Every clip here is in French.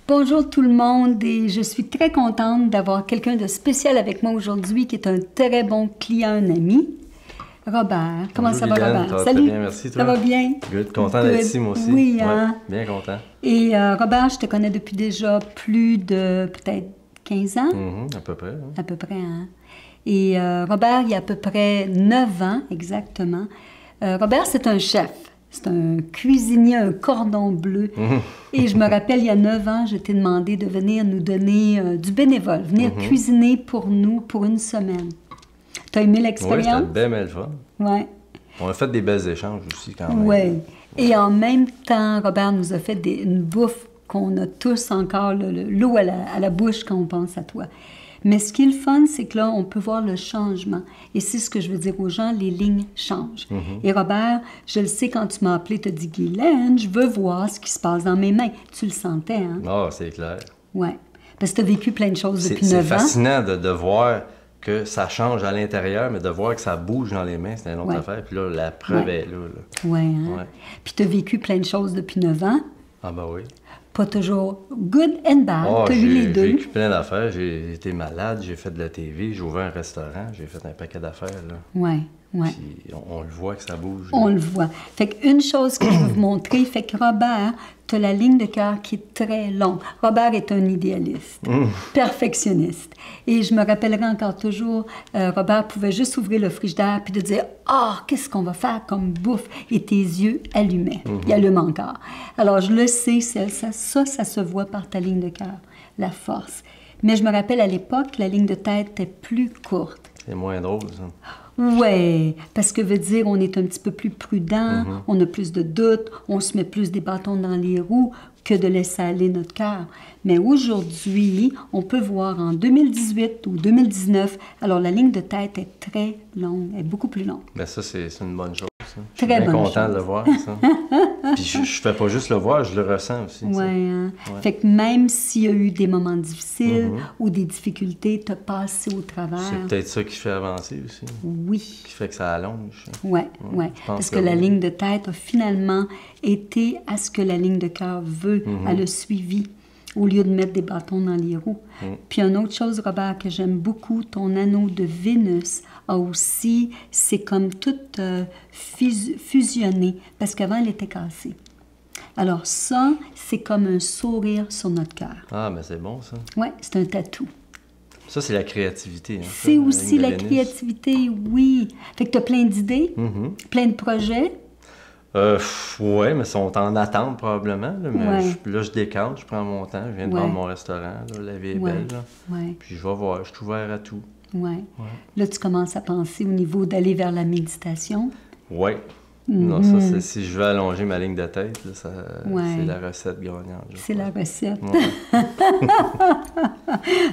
Bonjour tout le monde et je suis très contente d'avoir quelqu'un de spécial avec moi aujourd'hui qui est un très bon client, un ami. Robert, comment ça va, Robert? Ça va Salut. très bien, merci. Toi? Ça va bien? Good. Content d'être ici, moi aussi. Oui, hein? Ouais, bien content. Et Robert, je te connais depuis déjà plus de peut-être 15 ans? À peu près. Hein? À peu près, hein? Et Robert, il y a à peu près 9 ans, exactement. Robert, c'est un chef. C'est un cuisinier, un cordon bleu. Et je me rappelle, il y a 9 ans, je t'ai demandé de venir nous donner du bénévole, venir cuisiner pour nous pour une semaine. Tu as aimé l'expérience? Oui, c'était bien fun. Oui. On a fait des belles échanges aussi quand même. Oui. Et en même temps, Robert nous a fait une bouffe qu'on a tous encore l'eau à la bouche quand on pense à toi. Mais ce qui est le fun, c'est que là, on peut voir le changement. Et c'est ce que je veux dire aux gens, les lignes changent. Et Robert, je le sais, quand tu m'as appelé, tu as dit « Guylaine, je veux voir ce qui se passe dans mes mains. » Tu le sentais, hein? Ah, c'est clair. Oui. Parce que tu as vécu plein de choses depuis 9 ans. C'est fascinant de voir que ça change à l'intérieur, mais de voir que ça bouge dans les mains, c'est une autre affaire. Puis là, la preuve est là. Oui, hein? Ouais. Puis tu as vécu plein de choses depuis 9 ans. Ah ben oui. Pas toujours good and bad. Oh, tu as eu les deux. J'ai vécu plein d'affaires. J'ai été malade, j'ai fait de la TV, j'ai ouvert un restaurant, j'ai fait un paquet d'affaires. Oui, oui. Puis on le voit que ça bouge. On le voit. Fait qu'une chose que je veux vous montrer, fait que Robert, tu as la ligne de cœur qui est très longue. Robert est un idéaliste, perfectionniste. Et je me rappellerai encore toujours, Robert pouvait juste ouvrir le frigidaire puis de dire « Ah, qu'est-ce qu'on va faire comme bouffe? » Et tes yeux allumaient. Ils allument encore. Alors, je le sais, ça se voit par ta ligne de cœur, la force. Mais je me rappelle, à l'époque, la ligne de tête était plus courte. C'est moins drôle, ça. Oui, parce que veut dire on est un petit peu plus prudent, on a plus de doutes, on se met plus des bâtons dans les roues que de laisser aller notre cœur. Mais aujourd'hui, on peut voir en 2018 ou 2019, alors la ligne de tête est très longue, elle est beaucoup plus longue. Bien ça, c'est une bonne chose. Ça. Je Très suis bien bonne content chose. de le voir, ça. Puis je fais pas juste le voir, je le ressens aussi. Oui, hein? Fait que même s'il y a eu des moments difficiles ou des difficultés, tu as passé au travers. C'est peut-être ça qui fait avancer aussi. Oui. Qui fait que ça allonge. Oui, oui. Parce que la ligne de tête a finalement été à ce que la ligne de cœur veut. Elle a suivi au lieu de mettre des bâtons dans les roues. Puis une autre chose, Robert, que j'aime beaucoup, ton anneau de Vénus a aussi, c'est comme tout fusionné, parce qu'avant, elle était cassée. Alors ça, c'est comme un sourire sur notre cœur. Ah, mais c'est bon, ça. Oui, c'est un tatou. Ça, c'est la créativité. Hein, c'est aussi la créativité, oui. Fait que tu as plein d'idées, plein de projets. Oui, mais ils sont en attente probablement. Là, mais là, je décante, je prends mon temps. Je viens de vendre mon restaurant. Là, la vie est belle. Là. Puis je vais voir, je suis ouvert à tout. Oui. Là, tu commences à penser au niveau d'aller vers la méditation. Oui. Non, ça, c'est si je veux allonger ma ligne de tête, là, c'est la recette gagnante. C'est la recette.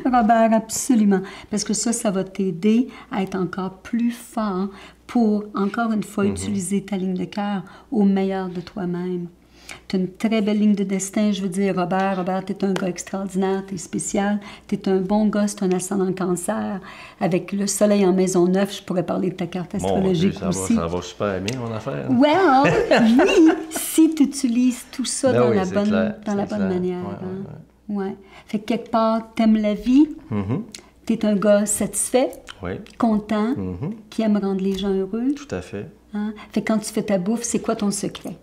Robert, absolument. Parce que ça va t'aider à être encore plus fort pour, encore une fois, utiliser ta ligne de cœur au meilleur de toi-même. Tu as une très belle ligne de destin, je veux dire, Robert. Robert, tu es un gars extraordinaire, tu es spécial, tu es un bon gars, c'est un ascendant cancer. Avec le soleil en maison neuve, je pourrais parler de ta carte astrologique aussi. Ça va super bien, mon affaire. Well, oui, si tu utilises tout ça dans la bonne manière. Ouais. Fait que quelque part, tu aimes la vie, tu es un gars satisfait, content, qui aime rendre les gens heureux. Tout à fait. Hein? Fait que quand tu fais ta bouffe, c'est quoi ton secret?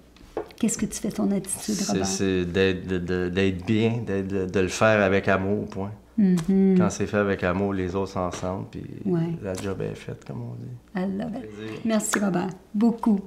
Qu'est-ce que tu fais ton attitude, Robert? C'est d'être bien, de le faire avec amour, point. Quand c'est fait avec amour, les autres s'en sentent, puis la job est faite, comme on dit. I love it. Merci, Robert. Beaucoup.